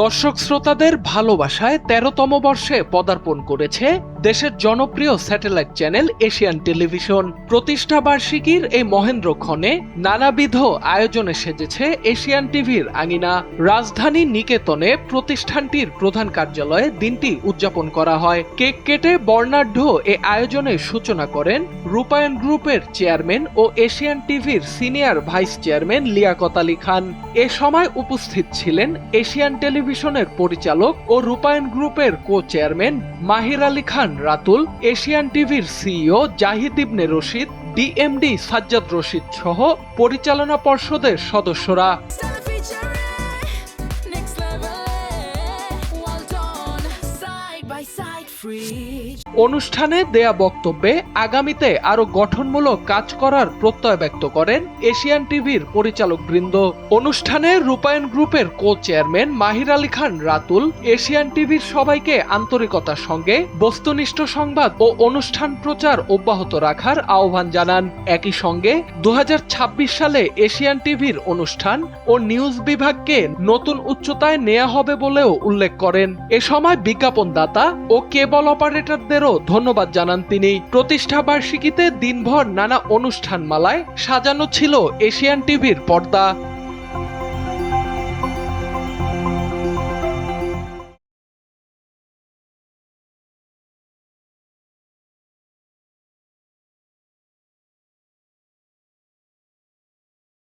দর্শক শ্রোতাদের ভালোবাসায় ১৩তম বর্ষে পদার্পণ করেছে দেশের জনপ্রিয় স্যাটেলাইট চ্যানেল এশিয়ান টেলিভিশন। প্রতিষ্ঠা বার্ষিকীর এই মহেন্দ্রক্ষণে নানাবিধ আয়োজনে সেজেছে এশিয়ান টিভির আঙিনা। রাজধানী নিকেতনে প্রতিষ্ঠানটির প্রধান কার্যালয়ে দিনটি উদযাপন করা হয়। কেক কেটে বর্ণাঢ্য এ আয়োজনের সূচনা করেন রূপায়ণ গ্রুপের চেয়ারম্যান ও এশিয়ান টিভির senior vice chairman Liaquat Ali Khan. এ সময় উপস্থিত ছিলেন এশিয়ান টেলিভিশনের পরিচালক ও রূপায়ণ গ্রুপের co chairman Mahir Ali Khan Ratul, Asian টিভির সিইও জাহিদ ইবনে রশিদ, ডিএমডি সাজ্জাদ রশিদ সহ পরিচালনা পর্ষদের সদস্যরা। অনুষ্ঠানে দেয়া বক্তব্যে আগামীতে আরো গঠনমূলক কাজ করার প্রত্যয় ব্যক্ত করেন এশিয়ান টিভির পরিচালক বৃন্দ। অনুষ্ঠানে রূপায়ণ গ্রুপের co chairman Mahir Ali Khan Ratul Asian টিভির সবাইকে আন্তরিকতার সঙ্গে বস্তুনিষ্ঠ সংবাদ ও অনুষ্ঠান প্রচার অব্যাহত রাখার আহ্বান জানান। একই সঙ্গে ২০২৬ সালে এশিয়ান টিভির অনুষ্ঠান ও নিউজ বিভাগকে নতুন উচ্চতায় নেওয়া হবে বলেও উল্লেখ করেন। এ সময় বিজ্ঞাপনদাতা ও কেবল অপারেটরদেরও ধন্যবাদ জানান তিনি। প্রতিষ্ঠা বার্ষিকীতে দিনভর নানা অনুষ্ঠানমালায় সাজানো ছিল এশিয়ান টিভির পর্দা।